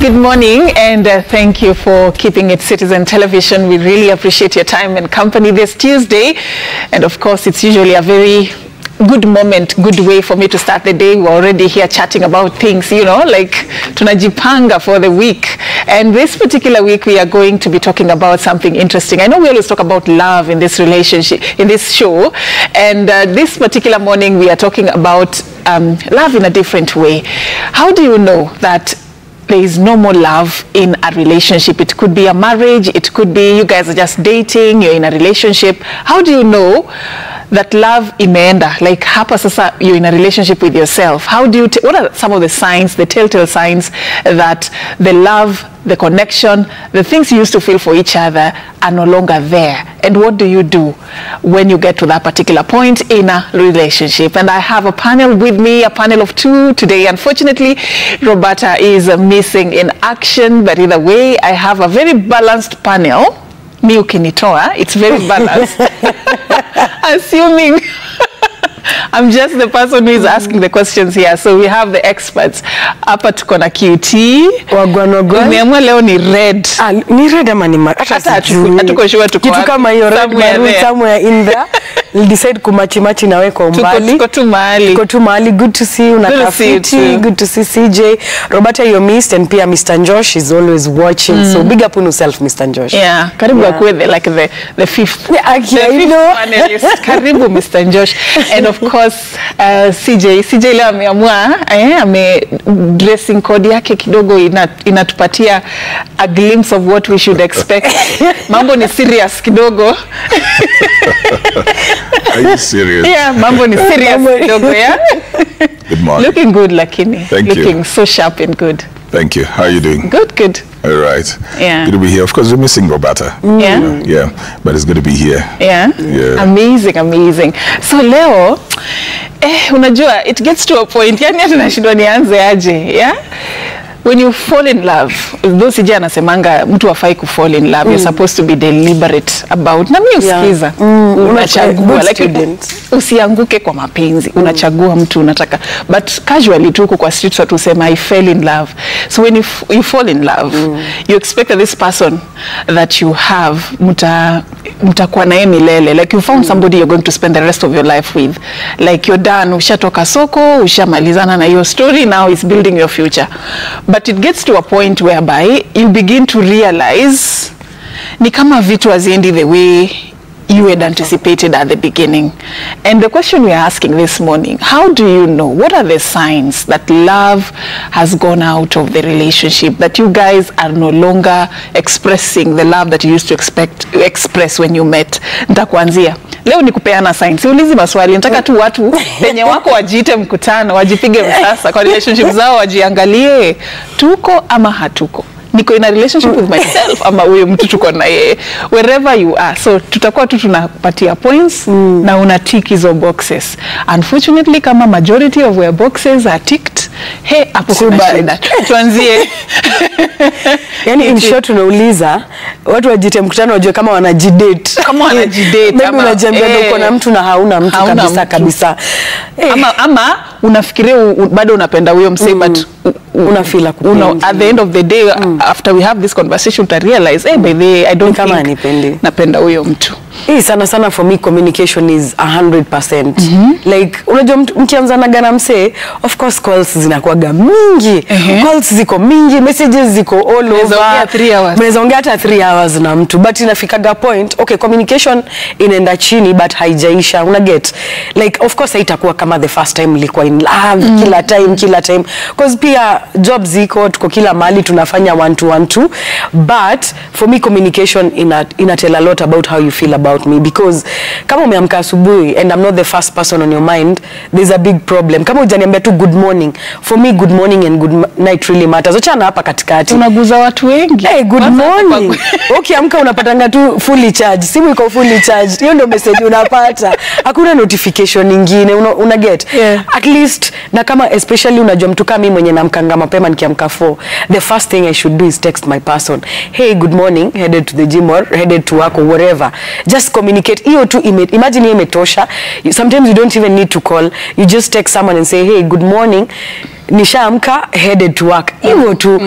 Good morning, and thank you for keeping it Citizen Television. We really appreciate your time and company this Tuesday. And of course, it's usually a very good moment, good way for me to start the day. We're already here chatting about things, you know, like tunajipanga for the week. And this particular week, we are going to be talking about something interesting. I know we always talk about love in this relationship, in this show. And this particular morning, we are talking about love in a different way. How do you know that there is no more love in a relationship? It could be a marriage, it could be you guys are just dating, you're in a relationship. How do you know that love imeenda? Like hapa sasa you're in a relationship with yourself. How do you, what are some of the signs, the telltale signs that the love, the connection, the things you used to feel for each other are no longer there? And what do you do when you get to that particular point in a relationship? And I have a panel with me, a panel of two today. Unfortunately, Roberta is missing in action, but either way, I have a very balanced panel. Mi ukinitoa, it's very balanced. Assuming I'm just the person who is asking the questions here. So we have the experts. Hapa tuko na QT. Wagwanogwan. Umeamua leo ni red. Ni red ama ni hata hatuko sure tuko kitu kama hiyo red maroon somewhere in there. We'll decide kumachi na wewe kwa umbali. Tuko tu mahali. Tuko tu mahali. Good to see you. Nakafiti. Good to see CJ. Roberta, you're missed, and pia Mr. Josh is always watching. So big up on yourself, Mr. Josh. Yeah. Karibu akwe like the fifth. Yeah, the panelist. Karibu Mr. Josh. And of course CJ leo ameamua dressing code yake kidogo inatupatia a glimpse of what we should expect. Mambo ni serious kidogo. Are you serious? Yeah, mambo ni serious kidogo, yeah. Good morning. Looking good, lakini. Thank you. Looking so sharp and good. Thank you. How are you doing? Good. All right. Yeah. Good to be here. Of course, we're missing Roberta. Yeah. You know, yeah. But it's good to be here. Yeah. Yeah. Amazing. So leo, unajua, it gets to a point, yani hata nashindwa nianze aje, yeah? When you fall in love, those CJ anasemanga mtu hafai ku fall in love, you're supposed to be deliberate about. Na mimi usikiza. Unachagua like usianguke kwa mapenzi. Unachagua mtu unataka. But casually tu kwa streets watu sema I fell in love. So when you fall in love, you expect that this person that you have mtakuwa naye milele. Like you found somebody you're going to spend the rest of your life with. Like you're done, ushatoka soko, ushamalizana na hiyo story, now it's building your future. But it gets to a point whereby you begin to realize ni kama vitu haziendi the way you had anticipated at the beginning. And the question we are asking this morning, how do you know? What are the signs that love has gone out of the relationship, that you guys are no longer expressing the love that you used to express when you met? Nitakuanzia. Leo ni kupeana signs. Siulizi maswali. Nataka tu watu penye wako wajiite mkutano, wajipige msasa kwa relationship zao, wajiangalie tuko ama hatuko. Niko in a relationship with myself ama huyo mtu tuko na yeye, wherever you are. So tutakuwa tu tunapatia points na una tick hizo boxes. Unfortunately, kama majority of our boxes are ticked, hapo kuna shida. Tuanzie. Yani in short tunauliza watu wajite mkutano wajue kama wanajidate. Kama wanajidate. Maybe unajiambia uko na mtu na hauna mtu kabisa. Ama unafikiria bado unapenda huyo msee but unafeel at the end of the day after we have this conversation uta realize by the way I don't think napenda huyo mtu. Sana for me communication is 100%. Like unajua mkianzana na msee, of course calls zinakuwaga mingi. Calls ziko mingi, messages ziko all over. 3 hours. Mnaweza ongea hata 3 hours na mtu, but inafikaga point okay, communication inaenda chini but haijaisha. Una get like of course haitakuwa kama the first time mlikuwa in love kila time because pia jobs ziko tuko kila mahali tunafanya 1-to-1 but for me communication ina tell a lot about how you feel about me, because kama umeamka asubuhi and I'm not the first person on your mind, there's a big problem. Kama hujaniambia tu good morning, for me good morning and good night really matters. Achana hapa katikati unaguza watu wengi. Good morning. Okay, amka unapatanga tu fully charged, simu iko fully charged, hiyo ndio message unapata, hakuna notification nyingine. Una get at least. Na kama especially unajua mtu kama mimi mwenye namkanga mapema nikiamka 4, the first thing I should do is text my person, hey good morning, headed to the gym or headed to work or whatever. Just communicate. Hiyo tu imagine imetosha. Sometimes you don't even need to call, you just text someone and say hey good morning, nishaamka headed to work. Hivyo tu.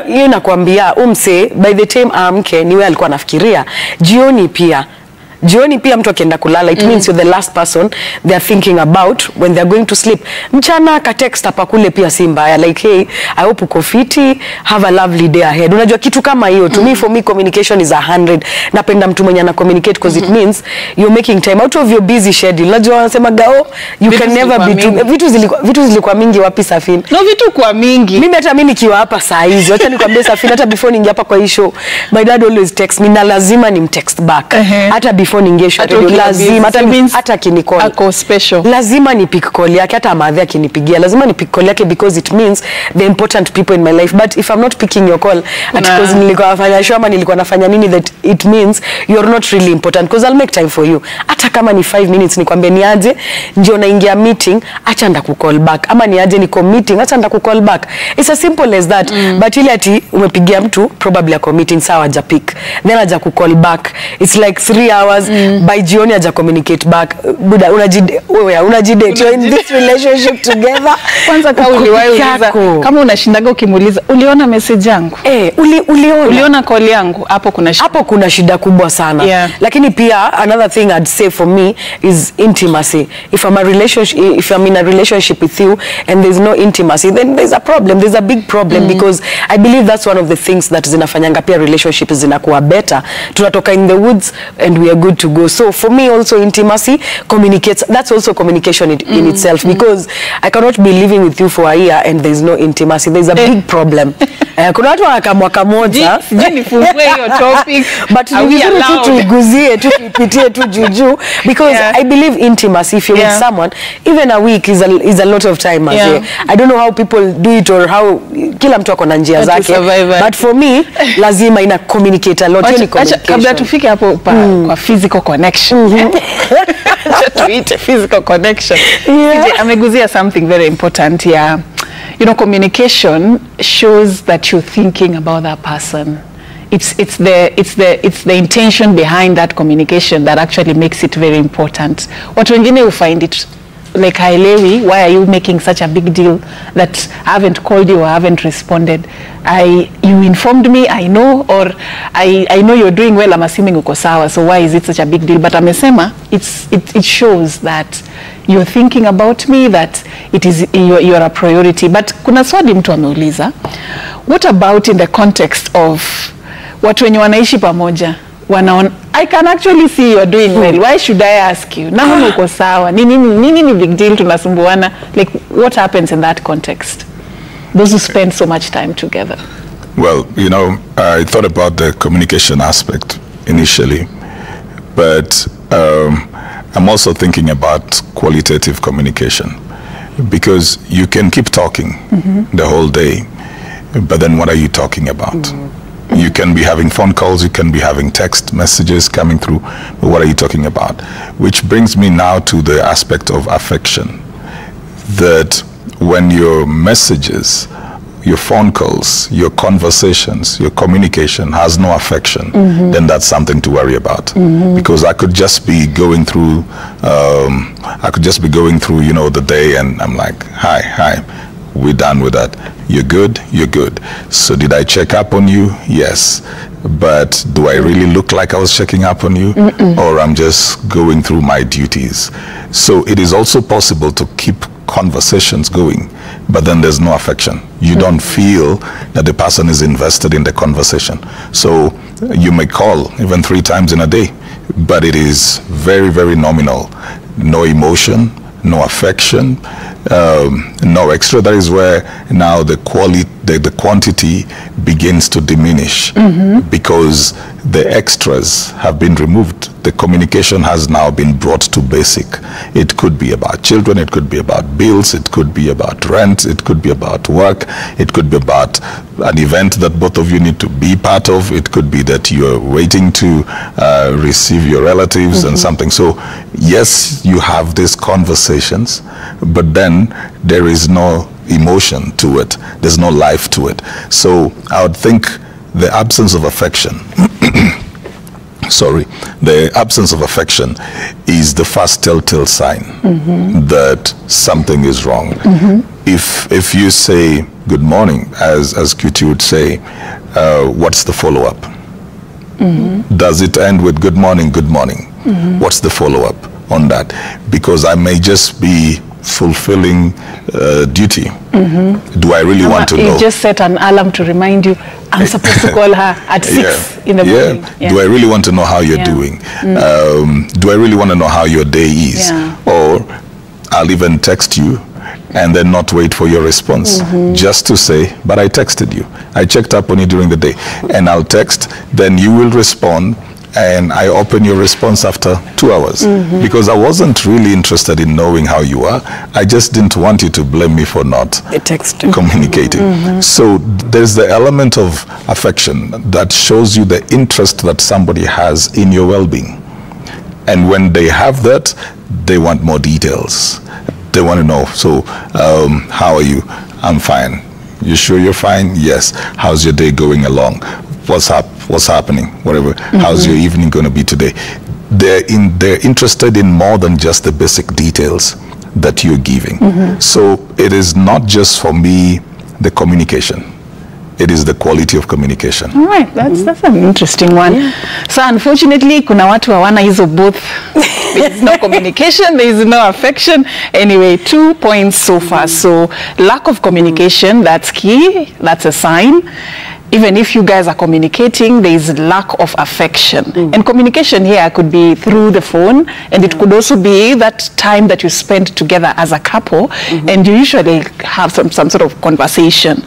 Hiyo nakwambia umse by the time aamke niwe alikuwa anafikiria. Jioni pia mtu akienda kulala, it means you're the last person they are thinking about when they are going to sleep. Mchana ka text hapa kule pia si mbaya, like hey, I hope uko fiti, have a lovely day ahead. Unajua kitu kama hiyo, to me, for me communication is 100. Napenda mtu mwenye ana communicate because it means you're making time out of your busy schedule. Unajua wanasema gao, you can never be too. Vitu zilikuwa mingi wapi Safina? No, vitu kwa mingi. Mimi hata mimi nikiwa hapa saa hizi, acha nikwambie Safina, hata before ningia hapa kwa hii show, my dad always text me na lazima nimtext back. Hata before ningesho radio lazima hata kinicall ako special, lazima ni pick call yake, hata madhi akinipigia lazima ni pick call yake because it means the important people in my life. But if I'm not picking your call because nilikuwa nafanya show ama nilikuwa nafanya nini, that it means you're not really important because I'll make time for you. Hata kama ni 5 minutes nikwambie niaje ndio naingia meeting, acha nda call back, ama niaje niko meeting, acha nda call back. It's as simple as that. But ile ati umepigia mtu probably a meeting sawa haja pick, then haja call back, it's like 3 hours. By jioni haja communicate back. Buda unajidate you're in this relationship together. Kwanza kama uliwaiuliza, kama unashindaga ukimuuliza uliona message yangu, uliona call yangu, hapo kuna shida kubwa sana. Lakini pia another thing I'd say for me is intimacy. If I'm in a relationship with you and there's no intimacy, then there's a problem, there's a big problem. Because I believe that's one of the things that zinafanyanga pia relationships zinakuwa better. Tunatoka in the woods and we are good to go. So for me also intimacy communicates, that's also communication in itself, because I cannot be living with you for a year and there's no intimacy. There's a big problem. Kuna watu wanakamwaka moja sijui nifungue hiyo topic but ni vizuri tu tuiguzie tu tuipitie tu juju, because I believe intimacy, if you're with someone even a week is a lot of time. I don't know how people do it or how kila mtu ako na njia zake, but for me lazima ina communicate a lot. Kabla tufike hapo kwa physical connection, tuite physical connection, ameguzia something very important. You know, communication shows that you're thinking about that person. It's the intention behind that communication that actually makes it very important. Watu wengine will find it like, haelewi, why are you making such a big deal that I haven't called you or I haven't responded? You informed me, I know, or I know you're doing well, I'm assuming uko sawa, so why is it such a big deal? But amesema it shows that you're thinking about me, that you're a priority. But kuna swali mtu ameuliza, what about in the context of watu wenye wanaishi pamoja? I can actually see you're doing well. Why should I ask you? Na uko sawa. Nini big deal tunasumbuana? Like, what happens in that context? Those who spend so much time together. Well, you know, I thought about the communication aspect initially, but I'm also thinking about qualitative communication, because you can keep talking the whole day, but then what are you talking about? You can be having phone calls, you can be having text messages coming through, but what are you talking about? Which brings me now to the aspect of affection. That when your messages, your phone calls, your conversations, your communication has no affection, then that's something to worry about. Because I could just be going through, you know, the day, and I'm like, hi, we're done with that. You're good? You're good. So did I check up on you? Yes. But do I really look like I was checking up on you? Or I'm just going through my duties? So it is also possible to keep conversations going, but then there's no affection. You don't feel that the person is invested in the conversation. So you may call even 3 times in a day, but it is very, very nominal. No emotion, no affection, no extra. That is where now the quantity begins to diminish, because the extras have been removed. The communication has now been brought to basic. It could be about children, it could be about bills, it could be about rent, it could be about work, it could be about an event that both of you need to be part of, it could be that you're waiting to receive your relatives and something. So yes, you have these conversations, but then there is no emotion to it, there's no life to it. So I would think the absence of affection the absence of affection is the first telltale sign that something is wrong. If you say good morning, as QT would say, what's the follow-up? Does it end with good morning, good morning? What's the follow-up on that? Because I may just be fulfilling duty. Do I really want to know? You just set an alarm to remind you, I'm supposed to call her at 6 in the morning. Do I really want to know how you're doing? Do I really want to know how your day is? Or I'll even text you and then not wait for your response, just to say, but I texted you. I checked up on you during the day. And I'll text, then you will respond, and I open your response after 2 hours. Because I wasn't really interested in knowing how you are. I just didn't want you to blame me for not communicating. So there's the element of affection that shows you the interest that somebody has in your well-being. And when they have that, they want more details. They want to know, so how are you? I'm fine. You sure you're fine? Yes. How's your day going along? What's happening? Whatever. How's your evening going to be today? They're interested in more than just the basic details that you're giving. So it is not just for me the communication. It is the quality of communication. All right, that's an interesting one. So unfortunately, kuna watu hawana hizo both. There is no communication, there is no affection. Anyway, 2 points so far. So lack of communication, that's key. That's a sign. Even if you guys are communicating, there is lack of affection. And communication here could be through the phone, and it could also be that time that you spend together as a couple, and you usually have some sort of conversation.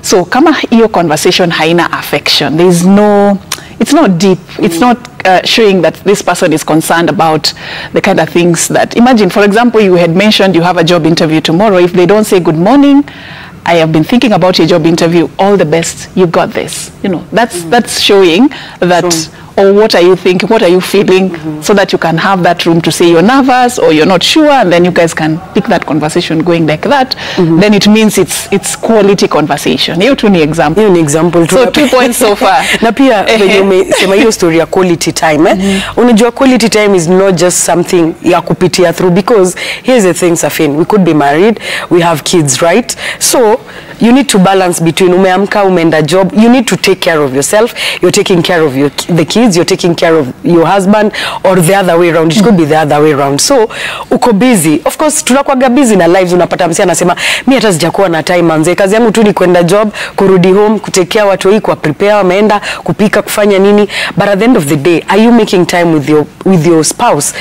So kama hiyo conversation haina affection, there is no, it's not deep, it's not showing that this person is concerned about the kind of things that, imagine, for example, you had mentioned you have a job interview tomorrow. If they don't say good morning, I have been thinking about your job interview, all the best, you got this. You know, that's showing that, or what are you thinking, what are you feeling, so that you can have that room to say you're nervous or you're not sure, and then you guys can pick that conversation going like that. Then it means it's quality conversation. Hiyo tu ni example. Hiyo ni example tu. So 2 points so far. Na pia venye umesema hiyo story ya quality time, unajua quality time is not just something ya kupitia through, because here's the thing, Safin, we could be married, we have kids, right? So you need to balance between umeamka, umeenda job, you need to take care of yourself, you're taking care of the kids, you're taking care of your husband, or the other way around. It could be the other way around. So uko busy, of course tunakuwa busy na lives. Unapata msi anasema mimi hata sijakuwa na time manze, kazi yangu tu ni kwenda job, kurudi home, kutekea watu hii, kwa prepare, wameenda kupika, kufanya nini. But at the end of the day, are you making time with your spouse?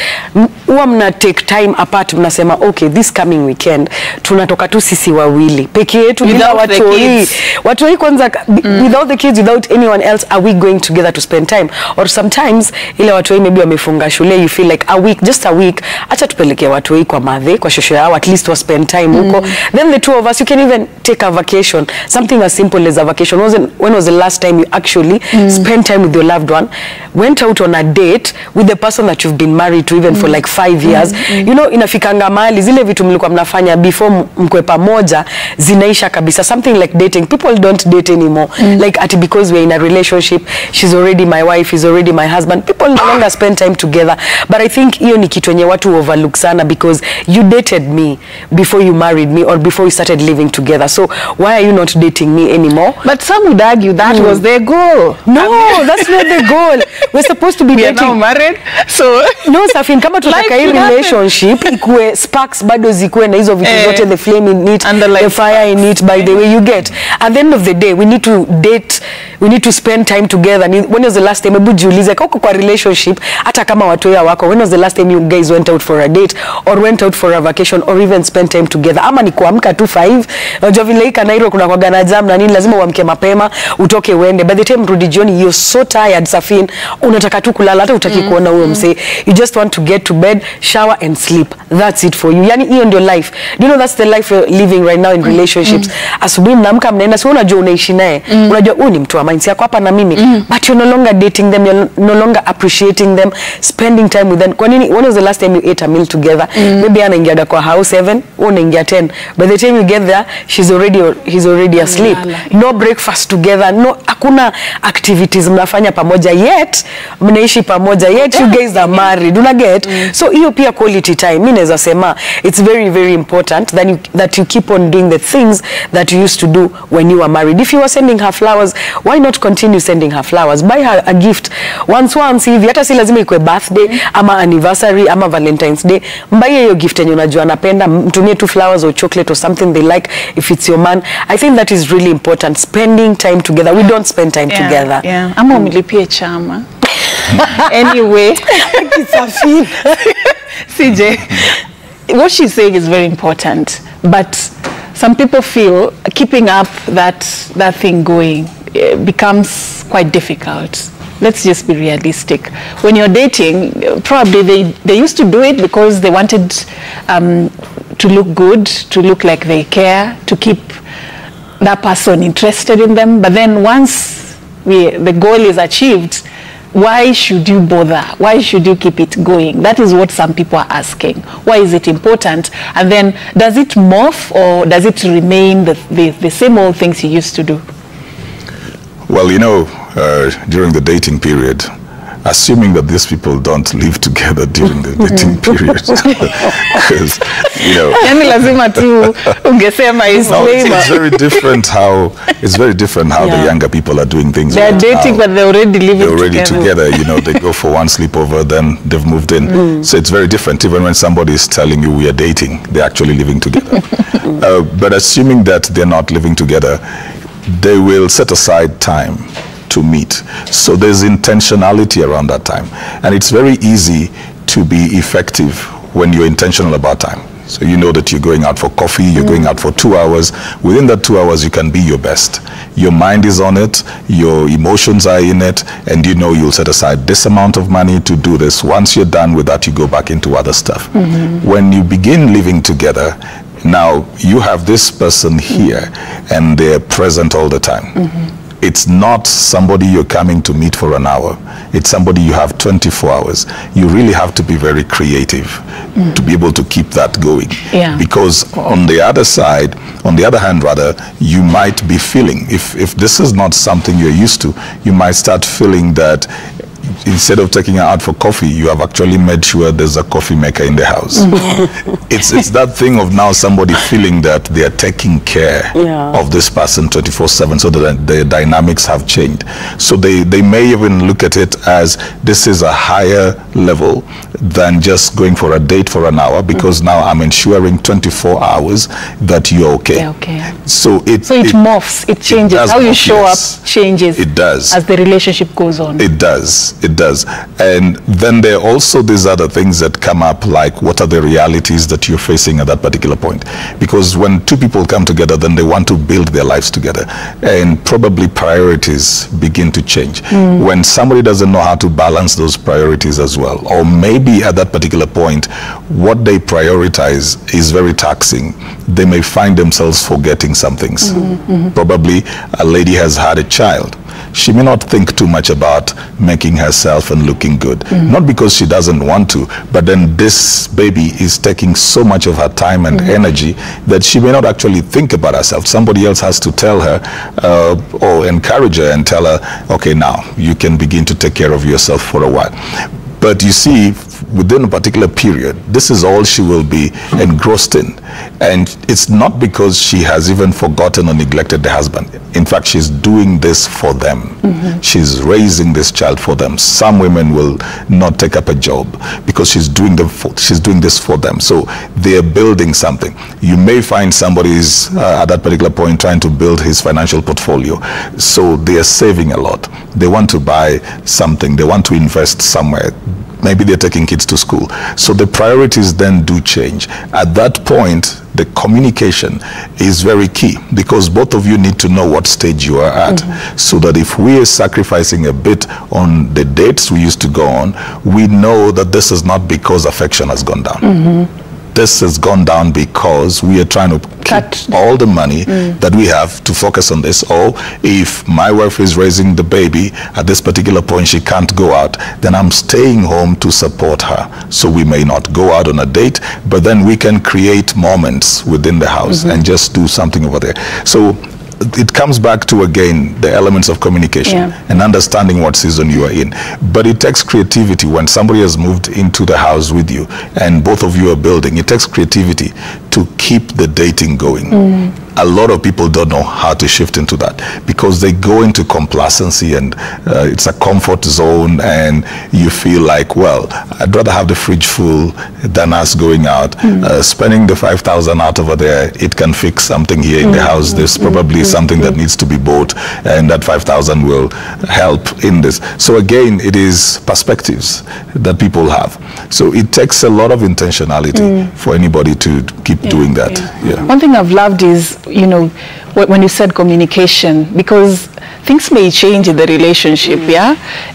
Huwa mna take time apart, mnasema okay, this coming weekend tunatoka tu sisi wawili peke yetu bila watu hii kwanza, without the kids, without anyone else, are we going together to spend time? Or sometimes ile watu hii maybe wamefunga shule, you feel like just a week, acha tupeleke watu hii kwa madhe, kwa shosho yao, at least wa spend time huko. Then the two of us, you can even take a vacation, something as simple as a vacation. When was the last time you actually spent time with your loved one, went out on a date with the person that you've been married to even for like 5 years? You know, inafikanga mahali zile vitu mlikuwa mnafanya before mkwe pamoja zinaisha kabisa. Something like dating, people don't date anymore, like because we're in a relationship, she's already my wife, he's already my husband, people no longer spend time together. But I think hiyo ni kitu yenye watu overlook sana, because you dated me before you married me, or before you started living together, so why are you not dating me anymore? But some would argue that was their goal. No, that's not the goal. We're supposed to be we dating. are now married, so no, Safin, kama tunataka hii relationship ikue sparks bado zikue na hizo vitu zote, the flame in it, the fire in it, by the way you get. At the end of the day, we need to date, we need to spend time together. When was the last time, hebu jiulize kwa kwa relationship, hata kama watu ya wako, when was the last time you guys went out for a date, or went out for a vacation, or even spent time together? Ama ni kuamka tu 5, unajua vile hii Kanairo kuna kwa gana jam na nini, lazima uamke mapema, utoke uende. By the time rudi jioni, you're so tired, Safin, unataka tu kulala, hata utaki kuona huyo msee. You just want to get to bed, shower and sleep. That's it for you. Yani hiyo ndio life. Do you know that's the life you're living right now in relationships? Asubuhi mnaamka mnaenda, sio unajua unaishi naye. Unajua huyu ni mtu wa mindset yako hapa na mimi. But you're no longer dating them, you're no longer appreciating them, spending time with them. Kwa nini? When was the last time you ate a meal together? Maybe anaingia kwa house 7, unaingia 10. By the time you get there, he's already asleep. No breakfast together, no hakuna activities mnafanya pamoja, yet mnaishi pamoja, yet you guys are married. Una get? So hiyo pia quality time. Mimi naweza sema it's very very important that you keep on doing the things that you used to do when you were married. If you were sending her flowers, why not continue sending her flowers? Buy her a gift once hivi, hata si lazima ikuwe birthday ama anniversary ama Valentine's Day. Mbaye hiyo gift yenye unajua anapenda, mtumie tu flowers or chocolate or something they like if it's your man. I think that is really important, spending time together. We don't spend time together. Yeah. Ama umlipie chama. Anyway, CJ, what she's saying is very important, but some people feel keeping up that thing going becomes quite difficult. Let's just be realistic. When you're dating, probably they used to do it because they wanted to look good, to look like they care, to keep that person interested in them. But then once the goal is achieved, why should you bother? Why should you keep it going? That is what some people are asking. Why is it important? And then does it morph, or does it remain the same old things you used to do? Well, you know, during the dating period, assuming that these people don't live together during the dating period, because, you know, no, it's very different how the younger people are doing things. They're right dating, now. But they're already together. You know, they go for one sleepover, then they've moved in. So it's very different. Even when somebody is telling you we are dating, they're actually living together. But assuming that they're not living together, they will set aside time to meet. So there's intentionality around that time. And it's very easy to be effective when you're intentional about time. So you know that you're going out for coffee, you're going out for 2 hours. Within that 2 hours, you can be your best. Your mind is on it, your emotions are in it, and you know you'll set aside this amount of money to do this. Once you're done with that, you go back into other stuff. When you begin living together, now you have this person here and they're present all the time. It's not somebody you're coming to meet for an hour. It's somebody you have 24 hours. You really have to be very creative to be able to keep that going. Yeah. Because on the other side, on the other hand rather, you might be feeling, if this is not something you're used to, you might start feeling that instead of taking her out for coffee, you have actually made sure there's a coffee maker in the house. It's that thing of now somebody feeling that they are taking care of this person 24/7, so that the dynamics have changed. So they may even look at it as this is a higher level than just going for a date for an hour, because now I'm ensuring 24 hours that you're okay. Yeah, okay. So it morphs, it changes. How you show up changes. It does. As the relationship goes on. It does. It does. And then there are also these other things that come up, like what are the realities that you're facing at that particular point? Because when two people come together, then they want to build their lives together, and probably priorities begin to change. When somebody doesn't know how to balance those priorities as well, or maybe at that particular point, what they prioritize is very taxing, they may find themselves forgetting some things. Probably a lady has had a child. She may not think too much about making herself and looking good. Not because she doesn't want to, but then this baby is taking so much of her time and energy that she may not actually think about herself. Somebody else has to tell her or encourage her and tell her, okay, now you can begin to take care of yourself for a while. But you see, within a particular period, this is all she will be engrossed in. And it's not because she has even forgotten or neglected the husband. In fact, she's doing this for them. She's raising this child for them. Some women will not take up a job because she's doing this for them. So they're building something. You may find somebody is at that particular point trying to build his financial portfolio. So they are saving a lot. They want to buy something. They want to invest somewhere. maybe they're taking kids to school. So the priorities then do change. At that point, the communication is very key, because both of you need to know what stage you are at, so that if we are sacrificing a bit on the dates we used to go on, we know that this is not because affection has gone down. This has gone down because we are trying to keep all the money that we have to focus on this. Or if my wife is raising the baby, at this particular point she can't go out, then I'm staying home to support her. So we may not go out on a date, but then we can create moments within the house and just do something over there. So it comes back to, again, the elements of communication and understanding what season you are in. But it takes creativity when somebody has moved into the house with you and both of you are building. It takes creativity to keep the dating going. A lot of people don't know how to shift into that, because they go into complacency and it's a comfort zone, and you feel like, well, I'd rather have the fridge full than us going out. Spending the 5,000 out over there, it can fix something here in the house. There's probably something that needs to be bought, and that 5,000 will help in this. So again, it is perspectives that people have. So it takes a lot of intentionality for anybody to keep doing that. One thing I've loved is, you know, when you said communication, because things may change in the relationship,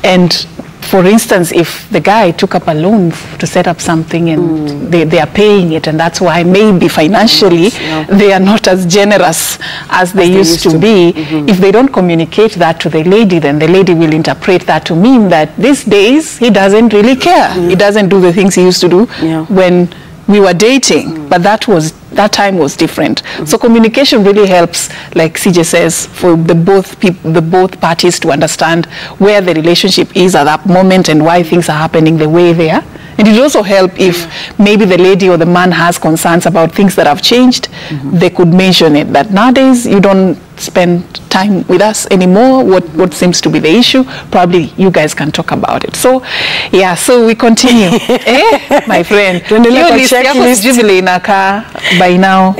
and for instance, if the guy took up a loan to set up something and they are paying it, and that's why maybe financially they are not as generous as they used to be, if they don't communicate that to the lady, then the lady will interpret that to mean that these days he doesn't really care. He doesn't do the things he used to do when we were dating, but that time was different. So communication really helps, like CJ says, for the both parties to understand where the relationship is at that moment and why things are happening the way they are. And it will also help if maybe the lady or the man has concerns about things that have changed, they could mention it, that nowadays you don't spend time with us anymore. What seems to be the issue? Probably you guys can talk about it. So yeah, so we continue. My friend, by now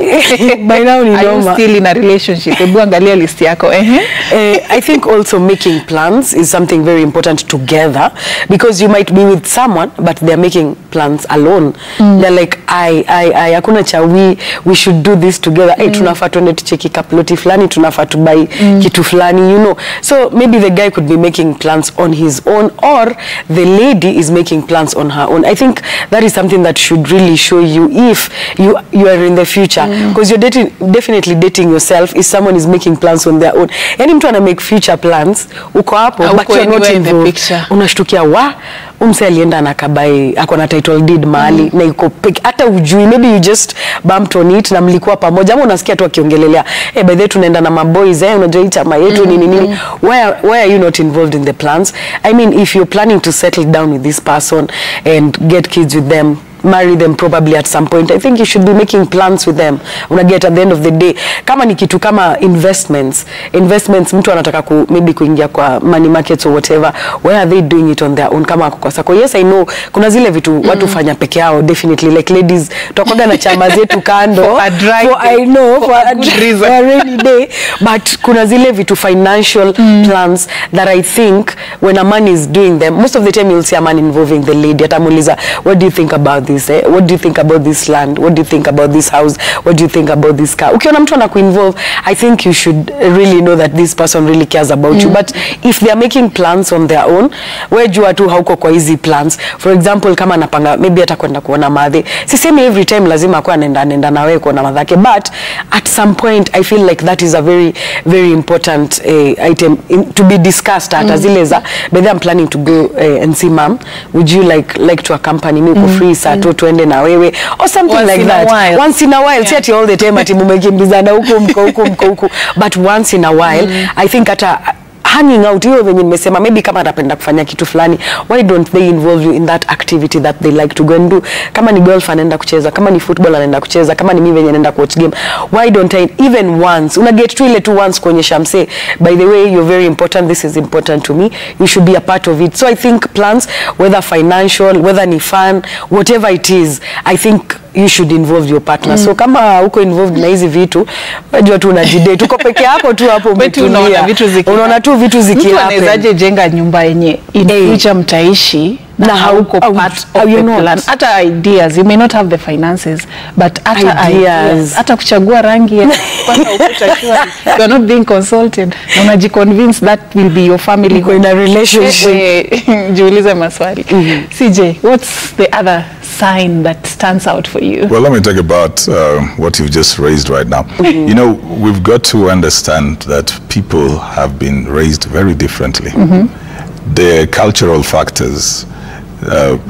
ni are you still in a relationship? Angalia list yako. I think also making plans is something very important together, because you might be with someone but they're making plans alone. They're like, hakuna cha we should do this together. Tunafaa tuende tucheki kaploti fulani, tunafaa to buy kitu fulani, you know. So maybe the guy could be making plans on his own, or the lady is making plans on her own. I think that is something that should really show you if you are in the future, because you're definitely dating yourself if someone is making plans on their own. Yani mtu ana make future plans, uko hapo but you're not in the picture. Unashtukia umse alienda nakabai akona title deed mahali na yuko hata ujui, maybe you just bumped on it na mlikuwa pamoja, ama unasikia tu akiongelelea by the way tunaenda na maboys unajua hii chama yetu nini. Why are you not involved in the plans? I mean, if you're planning to settle down with this person and get kids with them, marry them probably at some point, I think you should be making plans with them. Unaget at the end of the day, kama ni kitu kama investments mtu anataka maybe kuingia kwa money markets or whatever, where are they doing it on their own? Kama kwa sako, yes I know kuna zile vitu watu fanya peke yao, definitely, like ladies tutakoga na chama zetu kando for a rainy day, but kuna zile vitu financial plans that I think when a man is doing them, most of the time you'll see a man involving the lady. Atamuliza, what do you think about this? What do you think about this land? What do you think about this house? What do you think about this car? Ukiona mtu anakuinvolve, I think you should really know that this person really cares about you. But if they are making plans on their own, wewe jua tu hauko kwa hizi plans. For example, kama anapanga maybe atakwenda kuona madhe, sisemi every time lazima kwa nenda na wewe kuona madhake, but at some point I feel like that is a very very important item to be discussed at zile za, but I'm planning to go and see mom, would you like to accompany me for free to tuende na wewe or something once like that. Once in a while, yeah. See all the time ati mumekimbizana huko, but once in a while I think hata hanging out, hiyo venye nimesema, maybe kama anapenda kufanya kitu fulani, why don't they involve you in that activity that they like to go and do? Kama ni golf anaenda kucheza, kama ni football anaenda kucheza, kama ni mimi venye naenda watch game, why don't I even once una get to ile tu once kuonyesha mse, by the way you're very important, this is important to me, you should be a part of it. So I think plans, whether financial, whether ni fun, whatever it is, I think you should involve your partner. So kama uko involved na hizi vitu, unajua tu unajidate, uko peke yako tu hapo umetulia, unaona tu vitu ziki happen. Mtu anawezaje jenga nyumba yenye in future mtaishi na hauko part of the plan. Hata ideas, you may not have the finances, but hata ideas, hata kuchagua rangi ya kwanza ukuta shwari, you are not being consulted, na unajiconvince that will be your family in a relationship. Jiulize maswali. CJ, what's the other sign that stands out for you? Well, let me talk about what you've just raised right now. You know, we've got to understand that people have been raised very differently. There are cultural factors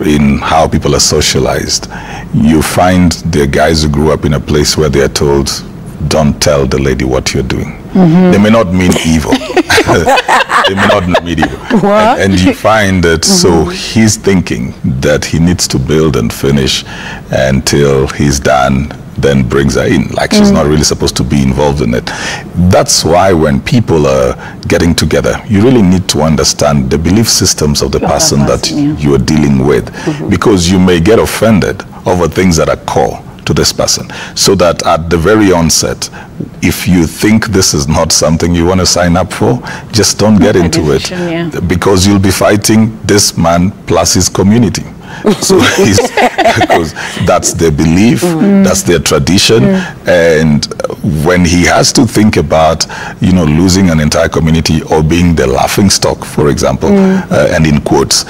in how people are socialized. You find there are guys who grew up in a place where they are told, don't tell the lady what you're doing. They may not mean evil. They may not mean evil. And you find that so he's thinking that he needs to build and finish until he's done, then brings her in, like she's not really supposed to be involved in it. That's why when people are getting together, you really need to understand the belief systems of the person that you are dealing with, because you may get offended over things that are core to this person. So that at the very onset, if you think this is not something you want to sign up for, just don't get into it, because you'll be fighting this man plus his community. So because that's their belief, that's their tradition, and when he has to think about, you know, losing an entire community or being the laughing stock, for example, and in quotes,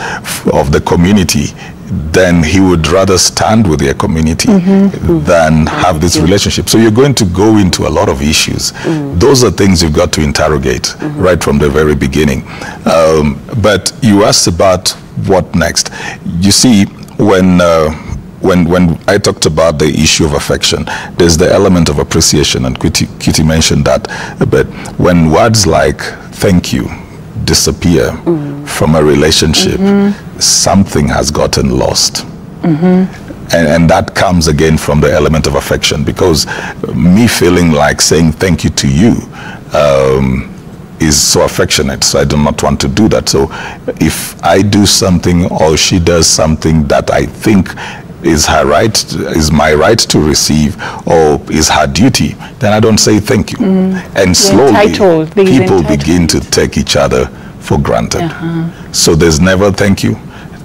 of the community, then he would rather stand with their community than have this relationship. So you're going to go into a lot of issues. Those are things you've got to interrogate right from the very beginning. But you asked about what next. You see, when I talked about the issue of affection, there's the element of appreciation, and Kitty mentioned that. But when words like thank you disappear from a relationship, something has gotten lost. And that comes again from the element of affection, because me feeling like saying thank you to you is so affectionate, so I do not want to do that. So if I do something or she does something that I think is her right, is my right to receive, or is her duty, then I don't say thank you. And slowly people begin to take each other for granted. So there's never thank you,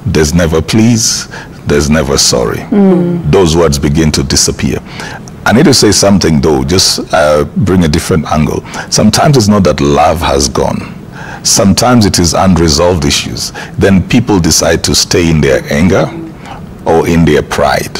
there's never please, there's never sorry. Those words begin to disappear. I need to say something though, just bring a different angle. Sometimes it's not that love has gone. Sometimes it is unresolved issues. Then people decide to stay in their anger or in their pride.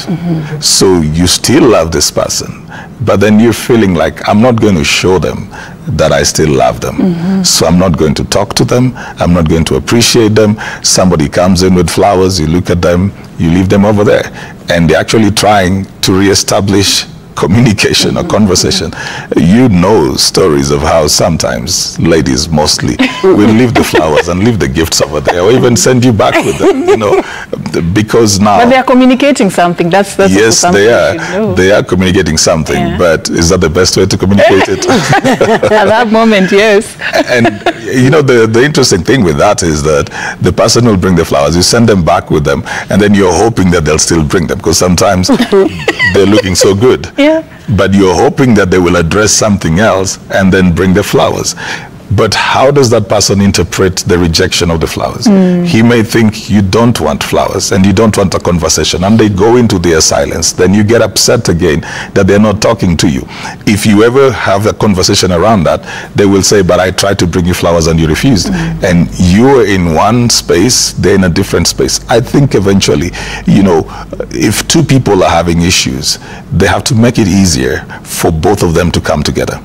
So you still love this person, but then you're feeling like, I'm not going to show them that I still love them. So I'm not going to talk to them. I'm not going to appreciate them. Somebody comes in with flowers, you look at them, you leave them over there. And they're actually trying to reestablish communication or conversation. You know stories of how sometimes ladies mostly will leave the flowers and leave the gifts over there, or even send you back with them, you know, because now... But they are communicating something. That's yes, they are. They are communicating something, but is that the best way to communicate it? At that moment, yes. And, you know, the interesting thing with that is that the person will bring the flowers, you send them back with them, and then you're hoping that they'll still bring them, because sometimes they're looking so good. But you're hoping that they will address something else and then bring the flowers. But how does that person interpret the rejection of the flowers? He may think you don't want flowers and you don't want a conversation, and they go into their silence. Then you get upset again that they're not talking to you. If you ever have a conversation around that, they will say, but I tried to bring you flowers and you refused. And you're in one space, they're in a different space. I think eventually, you know, if two people are having issues, they have to make it easier for both of them to come together,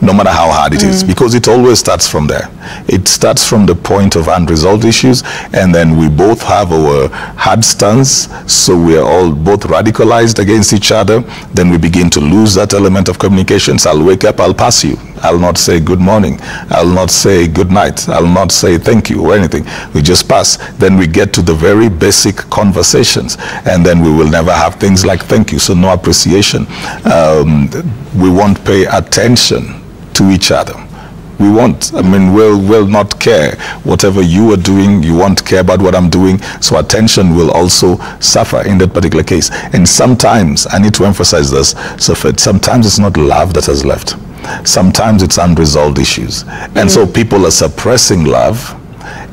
no matter how hard it is, because it always starts from there. It starts from the point of unresolved issues, and then we both have our hard stance, so we are all both radicalized against each other. Then we begin to lose that element of communications. I'll wake up, I'll pass you. I'll not say good morning. I'll not say good night. I'll not say thank you or anything. We just pass. Then we get to the very basic conversations, and then we will never have things like thank you, so no appreciation. We won't pay attention to each other. We won't. I mean, we'll not care. Whatever you are doing, you won't care about what I'm doing. So attention will also suffer in that particular case. And sometimes, I need to emphasize this, sometimes it's not love that has left. Sometimes it's unresolved issues. And so people are suppressing love,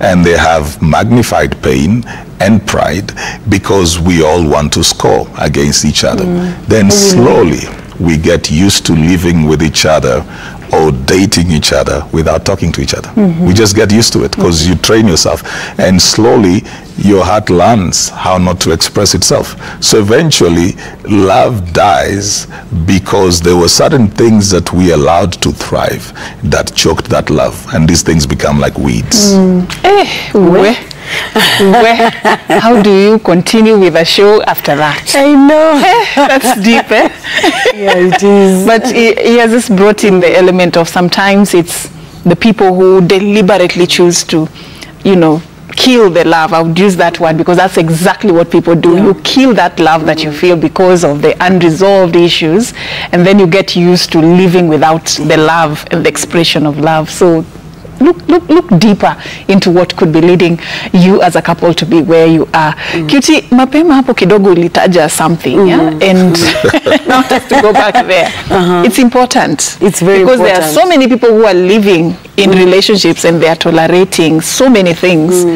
and they have magnified pain and pride because we all want to score against each other. Then slowly we get used to living with each other or dating each other without talking to each other. We just get used to it because you train yourself, and slowly your heart learns how not to express itself. So eventually love dies because there were certain things that we allowed to thrive that choked that love, and these things become like weeds. How do you continue with a show after that? I know. That's deep, eh? Yeah, it is. But he has just brought in the element of sometimes it's the people who deliberately choose to, you know, kill the love. I would use that word because that's exactly what people do. You kill that love that you feel because of the unresolved issues, and then you get used to living without the love and the expression of love. So look deeper into what could be leading you as a couple to be where you are. Cutie, mapema hapo kidogo ulitaja something, yeah? And now just to go back there. It's important. It's very because important. There are so many people who are living in relationships and they are tolerating so many things.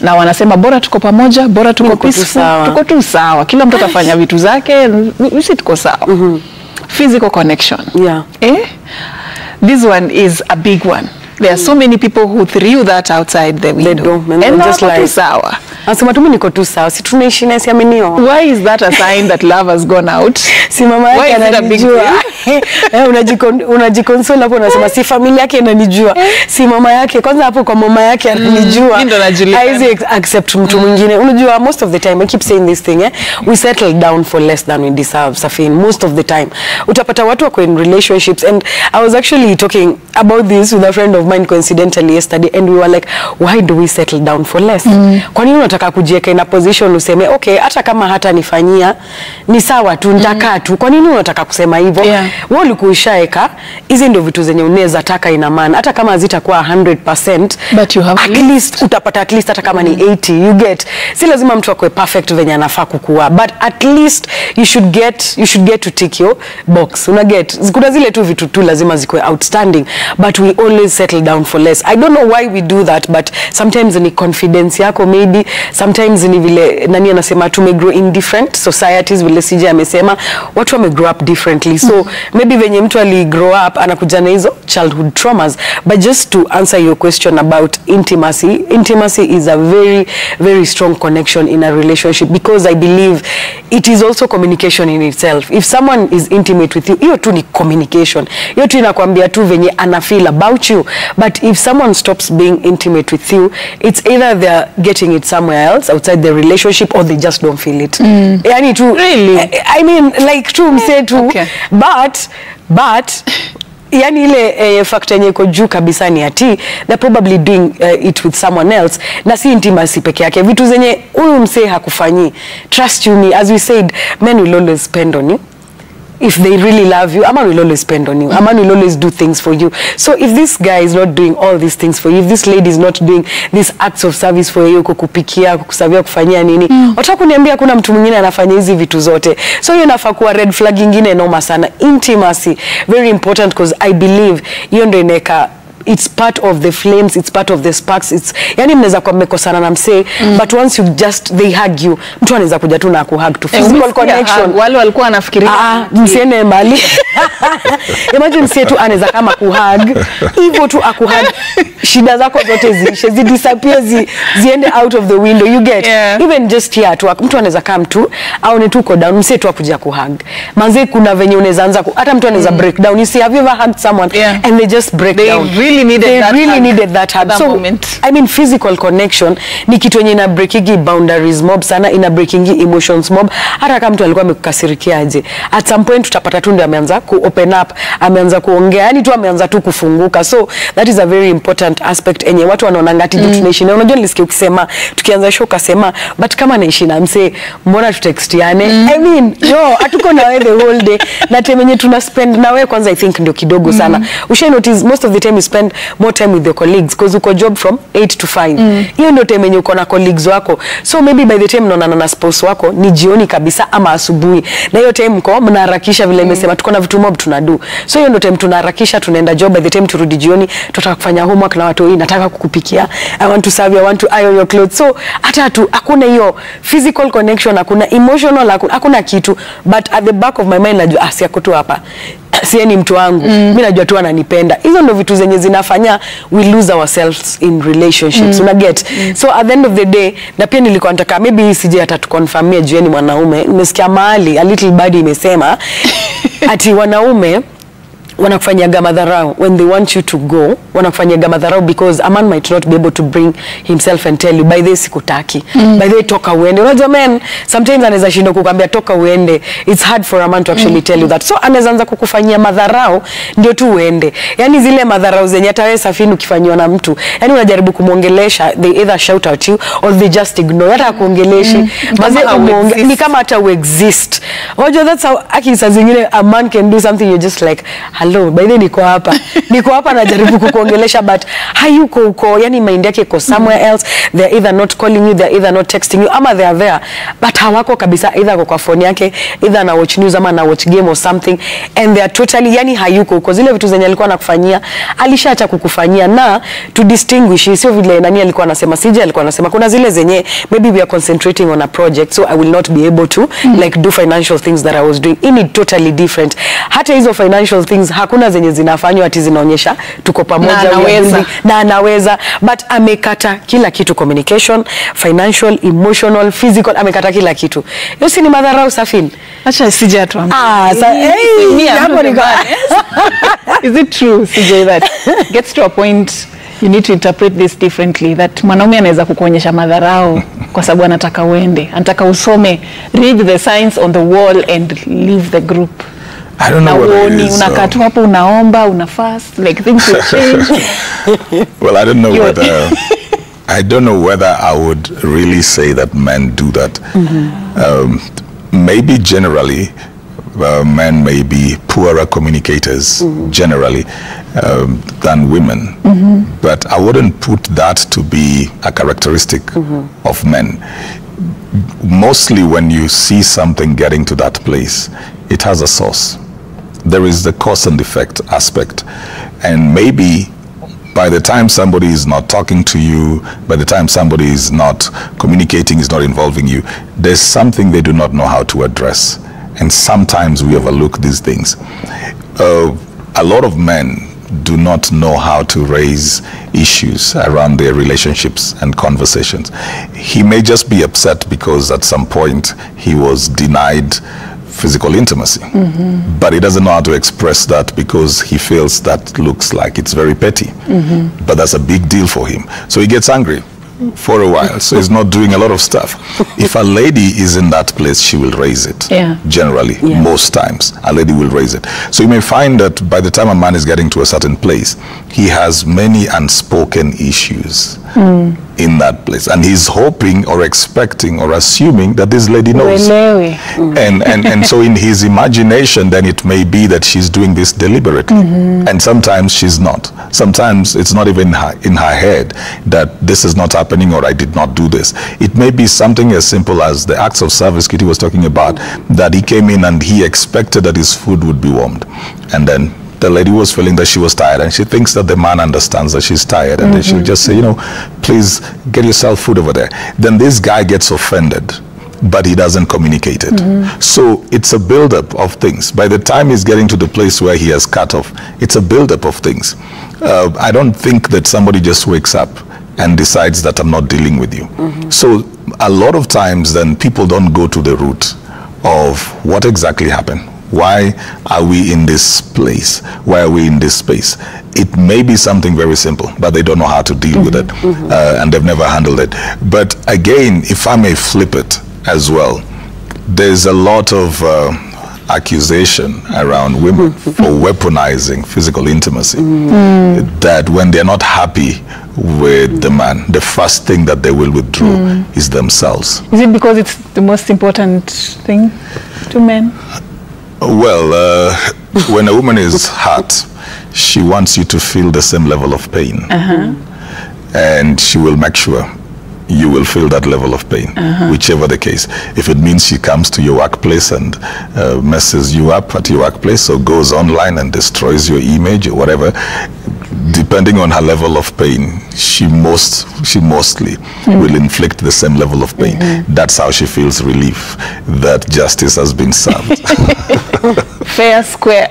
Na wanasema bora tuko pamoja, bora tuko peaceful, tuko tu sawa. Kila mtu atafanya vitu zake, sisi tuko sawa. Physical connection. Yeah. This one is a big one. There are so many people who threw that outside the window. And just like sawa. Anasema tu niko tu sawa. Si tunaishi na si aminio. Why is that a sign that love has gone out? Si mama yake ananijua. Unajikonsole hapo unasema si familia yake inanijua. Si mama yake kwanza hapo kwa mama yake ananijua. Ndio najulikana. Haizi accept mtu mwingine. Unajua most of the time I keep saying this thing, we settle down for less than we deserve, Safin, most of the time. Utapata watu wako in relationships, and I was actually talking about this with a friend of mine coincidentally yesterday, and we were like, why do we settle down for less? Kwa nini unataka kujiweka in a position useme okay, hata kama hata nifanyia ni sawa tu, nitakaa tu. Kwa nini unataka kusema hivyo? Wewe ulikuishaeka hizi ndio vitu zenye unaweza taka, ina maana hata kama hazitakuwa 100%, but you have at least utapata at least hata kama ni 80, you get. Si lazima mtu akue perfect venye anafaa kukua, but at least you should get to tick your box. Una get, kuna zile tu vitu tu lazima zikue outstanding, but we always settle down for less. I don't know why we do that, but sometimes ni confidence yako maybe, sometimes ni vile nani anasema tume grow in different societies, vile CJ amesema watu wame grow up differently. So maybe venye mtu ali grow up anakuja na hizo childhood traumas. But just to answer your question about intimacy is a very, very strong connection in a relationship, because I believe it is also communication in itself. If someone is intimate with you, hiyo tu ni communication. Hiyo tu inakwambia tu venye ana feel about you. But if someone stops being intimate with you, it's either they're getting it somewhere else outside the relationship, or they just don't feel it. Yani tu, really? I mean, like tu mse tu, okay. But yani ile factor yenye iko juu kabisa ni ati they're probably doing it with someone else, na si intimacy peke yake, vitu zenye huyu mse hakufanyi. Trust you me, as we said, men will always spend on you. If they really love you, a man will always spend on you. A man will always do things for you. So if this guy is not doing all these things for you, if this lady is not doing these acts of service for you, kukupikia, kukusavia, kufanyia nini, wataka kuniambia kuna mtu mwingine anafanya hizi vitu zote. So hiyo inafaa kuwa red flag ingine noma sana. Intimacy, very important, because I believe hiyo ndio ineka, it's part of the flames, it's part of the sparks. It's yani mnaweza kwa mmekosana na msee, but once you they hug you, mtu anaweza kuja tu na kuhug tu, physical connection. Wale walikuwa wanafikiria msiene mbali. Imagine msee tu anaweza kama kuhug hivyo tu akuhug, shida zako zote ziishe, disappear, ziende out of the window, you get. Even just here tu mtu anaweza kama mtu au ni tu uko down, msee tu akuja kuhug. Manze kuna venye unaweza anza hata mtu anaweza break down. You see, have you ever hugged someone and they just break down? Really needed that hug. So, moment. I mean, physical connection ni kitu yenye ina breakingi boundaries mob sana, ina breakingi emotions mob. Hata kama mtu alikuwa amekukasirikia aje, at some point tutapata tu ndio ameanza ku open up, ameanza kuongea, yani tu ameanza tu kufunguka. So that is a very important aspect enye watu wanaona ngati tunaishi na. Unajua nilisikia ukisema tukianza show ukasema, but kama naishi na mse mbona tutextiane? I mean, hatuko na wewe the whole day, na temenye tuna spend na wewe kwanza I think ndio kidogo sana. Usha notice most of the time you spend spend more time with your colleagues because uko job from 8 to 5. Hiyo ndio time yenye uko na colleagues wako. So maybe by the time mnaonana na spouse wako ni jioni kabisa ama asubuhi. Na hiyo time mko mnaharakisha vile nimesema tuko na vitu mob tunadu. So hiyo ndio time tunaharakisha tunaenda job, by the time turudi jioni tutataka kufanya homework na watu hii nataka kukupikia. I want to serve you, I want to iron your clothes. So hata hakuna hiyo physical connection, hakuna emotional, hakuna kitu, but at the back of my mind najua si yako tu hapa. Si ni mtu wangu. Mimi najua tu ananipenda. Hizo ndio vitu zenye zinafanya we lose ourselves in relationships. Una get? So at the end of the day, na pia nilikuwa nataka maybe sije hata tukonfirmia juu ni mwanaume. Nimesikia mahali a little birdie imesema ati wanaume wanakufanyia madharau when they want you to go, wanakufanyia madharau because a man might not be able to bring himself and tell you by this sikutaki, by the toka uende. Unajua men sometimes anaweza shindo kukwambia toka uende. It's hard for a man to actually tell you that. So anaweza anza kukufanyia madharau ndio tu uende. Yani zile madharau zenye hata wewe Safini ukifanywa na mtu, yani unajaribu kumuongelesha, they either shout at you or they just ignore. Hata kuongeleshi ni kama hata u exist. Unajua that's how akisa zingine a man can do something you just like hello, by the way niko hapa najaribu kukuongelesha but hayuko uko, yani mind yake iko somewhere else. They're either not calling you, they're either not texting you, ama they're there but hawako kabisa, either kwa phone yake, either na watch news ama na watch game or something, and they're totally, yani hayuko uko. Zile vitu zenye alikuwa anakufanyia alishaacha kukufanyia. Na to distinguish, sio vile nani alikuwa anasema, sije alikuwa anasema kuna zile zenye maybe we are concentrating on a project so I will not be able to like do financial things that I was doing. Ini totally different. Hata hizo financial things hakuna zenye zinafanywa ati zinaonyesha tuko pamoja na anaweza, but amekata kila kitu, communication, financial, emotional, physical, amekata kila kitu. Hiyo si ni madharau Safini? Acha sije atu. Is it true CJ that gets to a point you need to interpret this differently, that mwanaume anaweza kukuonyesha madharau kwa sababu anataka uende, anataka usome, read the signs on the wall and leave the group? I don't know what it is. Unakaa tu hapo unaomba, una fast, like things will change. Well, I don't know whether I don't know whether I would really say that men do that. Maybe generally men may be poorer communicators generally than women, but I wouldn't put that to be a characteristic of men. Mostly when you see something getting to that place, it has a source. There is the cause and effect aspect, and maybe by the time somebody is not talking to you, by the time somebody is not communicating, is not involving you, there's something they do not know how to address, and sometimes we overlook these things. A lot of men do not know how to raise issues around their relationships and conversations. He may just be upset because at some point he was denied physical intimacy, but he doesn't know how to express that because he feels that looks like it's very petty, but that's a big deal for him. So he gets angry for a while, so he's not doing a lot of stuff. If a lady is in that place, she will raise it. Generally, most times, a lady will raise it. So you may find that by the time a man is getting to a certain place, he has many unspoken issues in that place, and he's hoping or expecting or assuming that this lady knows. And so in his imagination, then it may be that she's doing this deliberately, and sometimes she's not. Sometimes it's not even in her head that this is not happening or I did not do this. It may be something as simple as the acts of service Kitty was talking about, that he came in and he expected that his food would be warmed, and then the lady was feeling that she was tired, and she thinks that the man understands that she's tired, and then she'll just say, you know, please get yourself food over there. Then this guy gets offended, but he doesn't communicate it. So it's a build-up of things. By the time he's getting to the place where he has cut off, it's a build-up of things. I don't think that somebody just wakes up and decides that I'm not dealing with you. So a lot of times then people don't go to the root of what exactly happened. Why are we in this place? Why are we in this space? It may be something very simple, but they don't know how to deal with it, and they've never handled it. But again, if I may flip it as well, there's a lot of accusation around women for weaponizing physical intimacy, that when they're not happy with the man, the first thing that they will withdraw is themselves. Is it because it's the most important thing to men? Well, when a woman is hurt, she wants you to feel the same level of pain. And she will make sure you will feel that level of pain, whichever the case. If it means she comes to your workplace and messes you up at your workplace, or goes online and destroys your image or whatever, depending on her level of pain, she mostly will inflict the same level of pain. That's how she feels relief that justice has been served. Fair square.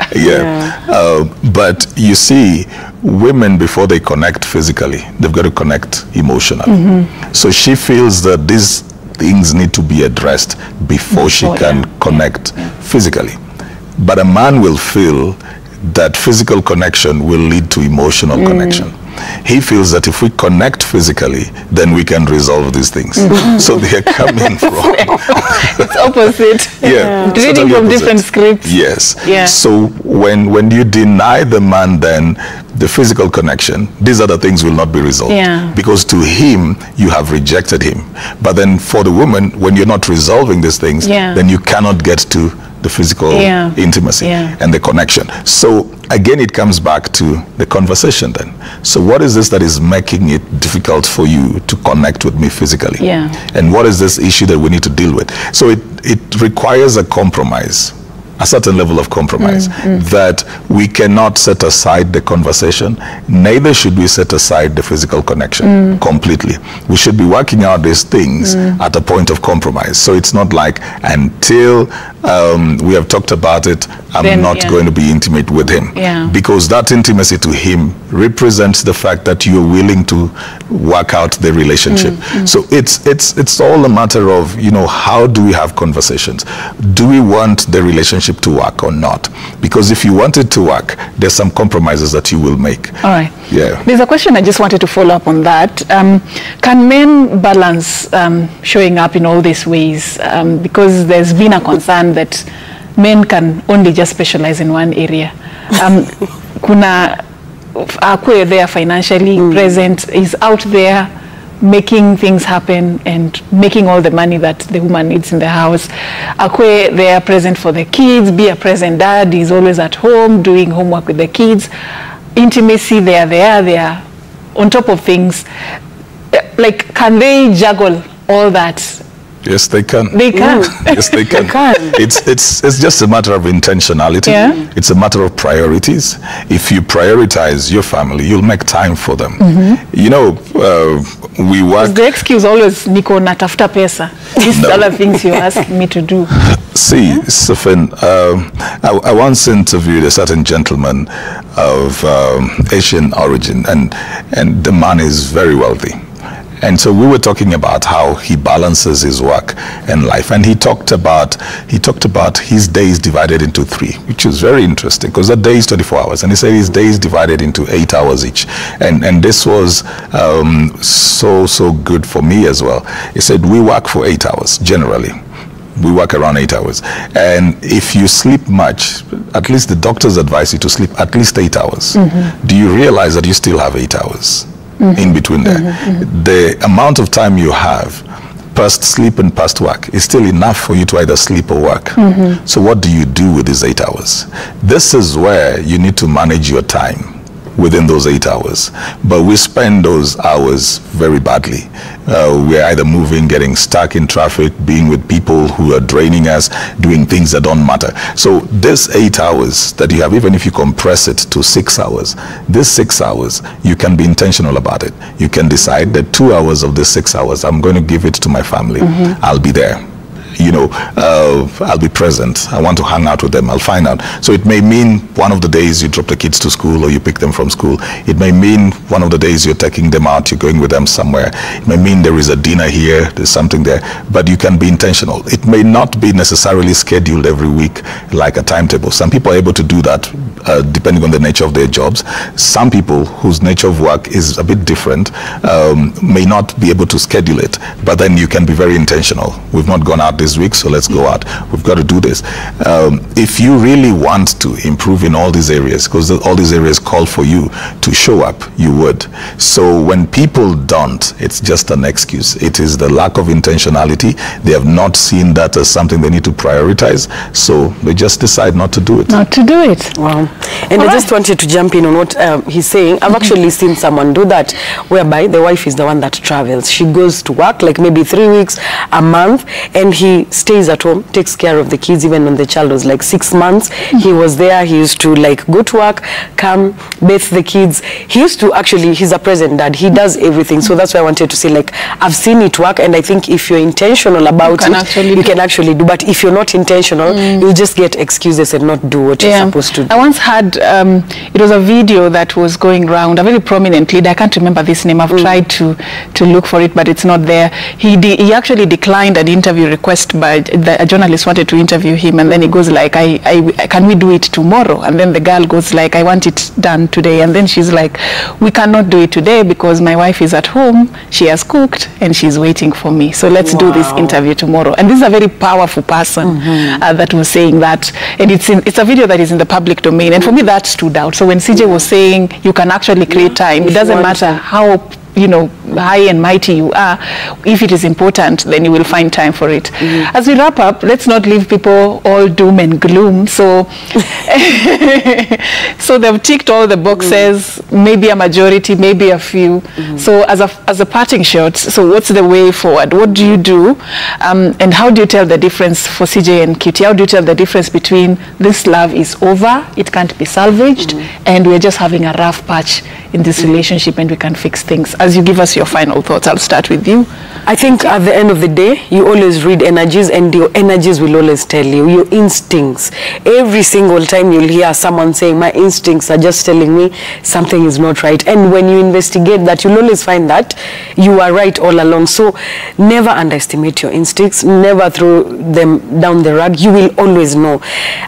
But you see, women, before they connect physically, they've got to connect emotionally. So she feels that these things need to be addressed before she can connect physically. But a man will feel that physical connection will lead to emotional connection. He feels that if we connect physically, then we can resolve these things. So they are coming from... It's opposite. Reading from different scripts. Yes. So when you deny the man then the physical connection, these other things will not be resolved. Because to him, you have rejected him. But then for the woman, when you're not resolving these things, then you cannot get to the physical intimacy and the connection. So again, it comes back to the conversation then. So what is this that is making it difficult for you to connect with me physically? And what is this issue that we need to deal with? So it requires a compromise, a certain level of compromise, that we cannot set aside the conversation, neither should we set aside the physical connection completely. We should be working out these things at a point of compromise. So it's not like until we have talked about it, I'm not going to be intimate with him. Because that intimacy to him represents the fact that you're willing to work out the relationship. So it's all a matter of, you know, how do we have conversations? Do we want the relationship to work or not? Because if you want it to work, there's some compromises that you will make. All right. There's a question I just wanted to follow up on that. Can men balance showing up in all these ways? Because there's been a concern that men can only just specialize in one area. Kuna akwe there financially present, is out there making things happen and making all the money that the woman needs in the house. Akwe there present for the kids, be a present dad, he's always at home doing homework with the kids. Intimacy, they are on top of things. Like, can they juggle all that? Yes, they can. They can. Yes, they can. It's just a matter of intentionality. It's a matter of priorities. If you prioritize your family, you'll make time for them. You know, we work... The excuse always, Nico, natafuta pesa. These other things you're asking me to do. See, Stephen, I once interviewed a certain gentleman of Asian origin, and the man is very wealthy. And so we were talking about how he balances his work and life, and he talked about his days divided into 3, which is very interesting because a day is 24 hours, and he said his day is divided into 8 hours each, and this was so good for me as well. He said we work for 8 hours generally. We work around 8 hours, and if you sleep much, at least the doctors advise you to sleep at least 8 hours. Do you realize that you still have 8 hours in between there? The amount of time you have past sleep and past work is still enough for you to either sleep or work. So what do you do with these 8 hours? This is where you need to manage your time within those 8 hours. But we spend those hours very badly. We're either moving, getting stuck in traffic, being with people who are draining us, doing things that don't matter. So this 8 hours that you have, even if you compress it to 6 hours, this 6 hours, you can be intentional about it. You can decide that 2 hours of this 6 hours, I'm going to give it to my family. I'll be there. You know, I'll be present. I want to hang out with them. I'll find out. So it may mean one of the days you drop the kids to school or you pick them from school. It may mean one of the days you're taking them out, you're going with them somewhere. It may mean there is a dinner here, there's something there, but you can be intentional. It may not be necessarily scheduled every week like a timetable. Some people are able to do that depending on the nature of their jobs. Some people whose nature of work is a bit different may not be able to schedule it, but then you can be very intentional. We've not gone out this this week, so let's go out. We've got to do this. If you really want to improve in all these areas, because all these areas call for you to show up, you would. So when people don't, it's just an excuse. It is the lack of intentionality. They have not seen that as something they need to prioritize, so they just decide not to do it. Not to do it. Wow. And I just wanted to jump in on what he's saying. I've actually seen someone do that, whereby the wife is the one that travels. She goes to work like maybe 3 weeks, a month, and he stays at home, takes care of the kids. Even when the child was like 6 months, he was there. He used to like go to work, come, bathe the kids. He used to actually, he's a present dad. He does everything. So that's why I wanted to say, like, I've seen it work, and I think if you're intentional about it, you can actually do. But if you're not intentional, you'll just get excuses and not do what you're supposed to do. I once had, it was a video that was going around, a very prominent leader. I can't remember this name. I've tried to look for it, but it's not there. He actually declined an interview request by a journalist wanted to interview him, and then he goes like, can we do it tomorrow? And then the girl goes like, I want it done today. And then she's like, we cannot do it today because my wife is at home, she has cooked, and she's waiting for me. So let's do this interview tomorrow. And this is a very powerful person that was saying that. And it's a video that is in the public domain. And for me, that stood out. So when CJ was saying you can actually create time, it doesn't matter how high and mighty you are, if it is important, then you will find time for it. As we wrap up, let's not leave people all doom and gloom. So so they've ticked all the boxes, maybe a majority, maybe a few. So as a parting shot, so what's the way forward? What do you do? And how do you tell the difference for CJ and Cutie? How do you tell the difference between this love is over, it can't be salvaged, and we're just having a rough patch in this relationship and we can fix things? As you give us your final thoughts, I'll start with you. I think at the end of the day, you always read energies, and your energies will always tell you, your instincts. Every single time you'll hear someone saying, my instincts are just telling me something is not right. And when you investigate that, you'll always find that you are right all along. So never underestimate your instincts, never throw them down the rug. You will always know.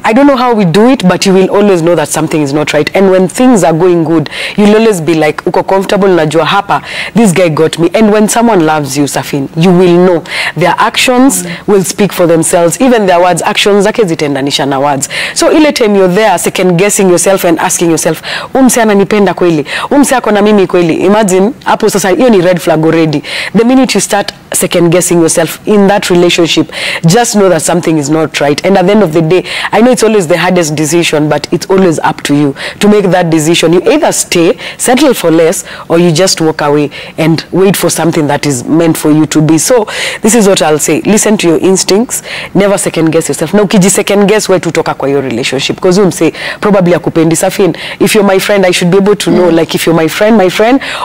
I don't know how we do it, but you will always know that something is not right. And when things are going good, you'll always be like, uko comfortable, najua hapa, this guy got me. And when someone loves you, Safin, you will know. Their actions will speak for themselves. Even their words, actions zake zitendanisha na words. So ile time you're there second guessing yourself and asking yourself, umse ananipenda kweli, umse ako na mimi kweli. Imagine hapo sasa hiyo ni red flag already. The minute you start second guessing yourself in that relationship, just know that something is not right. And at the end of the day, I know it's always the hardest decision, but it's always up to you to make that decision. You either stay, settle for less, or you just walk away and wait for something that is meant for you to be. So this is what I'll say. Listen to your instincts. Never second guess yourself. Now ukiji second guess where to toka kwa your relationship, because you say probably akupendi. Safin, if you're my friend, I should be able to know, like, if you're my friend,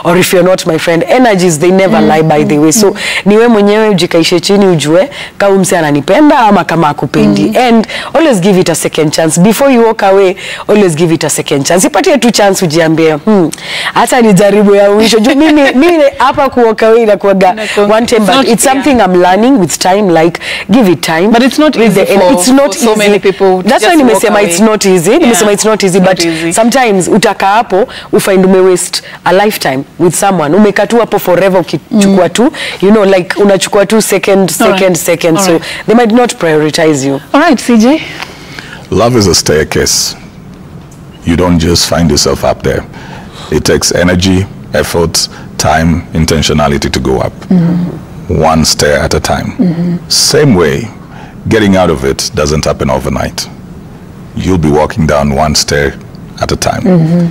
or if you're not my friend. Energies, they never lie, by the way. So niwe mwenyewe ujikaishe chini ujue kama umse ananipenda ama kama akupendi. And always give it a second chance. Before you walk away, always give it a second chance. Ipatie tu chance ujiambie, hata nijaribu ya mwisho. Mimi hapa ku walk away na kuaga one time, but it's something I'm learning with time. Like, give it time. But it's not easy it's not so easy. Many people. That's why nimesema it's not easy. Nimesema it's not easy, but sometimes utaka hapo ufind ume waste a lifetime with someone. Umekatu hapo forever ukichukua tu, you know, like unachukua tu second. So they might not prioritize you. All right, CJ. Love is a staircase. You don't just find yourself up there. It takes energy, effort, time, intentionality to go up. One stair at a time. Same way, getting out of it doesn't happen overnight. You'll be walking down one stair at a time.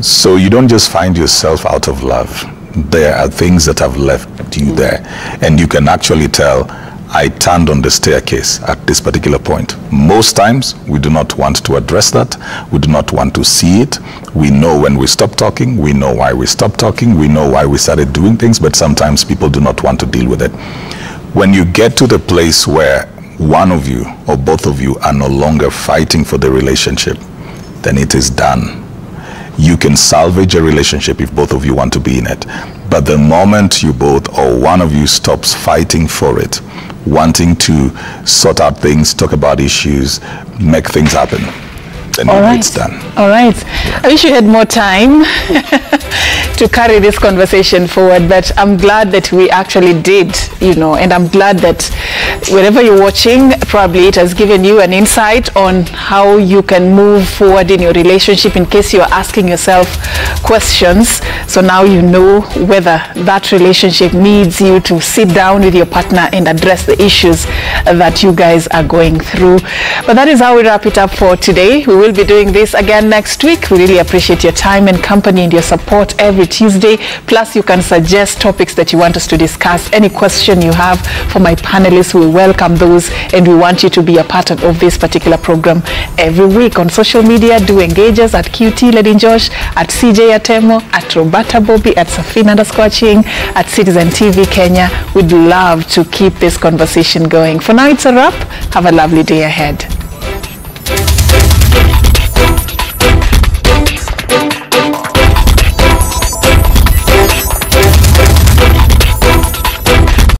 So you don't just find yourself out of love. There are things that have left you there. And you can actually tell, I turned on the staircase at this particular point. Most times, we do not want to address that. We do not want to see it. We know when we stop talking. We know why we stopped talking. We know why we started doing things, but sometimes people do not want to deal with it. When you get to the place where one of you or both of you are no longer fighting for the relationship, then it is done. You can salvage a relationship if both of you want to be in it. But the moment you both or one of you stops fighting for it, wanting to sort out things, talk about issues, make things happen, then it's done. All right. I wish you had more time. to carry this conversation forward, but I'm glad that we actually did, you know, and I'm glad that wherever you're watching, probably it has given you an insight on how you can move forward in your relationship in case you're asking yourself questions. So now you know whether that relationship needs you to sit down with your partner and address the issues that you guys are going through. But that is how we wrap it up for today. We will be doing this again next week. We really appreciate your time and company and your support every Tuesday. Plus, you can suggest topics that you want us to discuss. Any question you have for my panelists, we welcome those, and we want you to be a part of this particular program every week. On social media, do engage us at QT Lady Josh, at CJ Atemo, at Roberta Bobby, at Safina_Ching, at Citizen TV Kenya. We'd love to keep this conversation going. For now, it's a wrap. Have a lovely day ahead.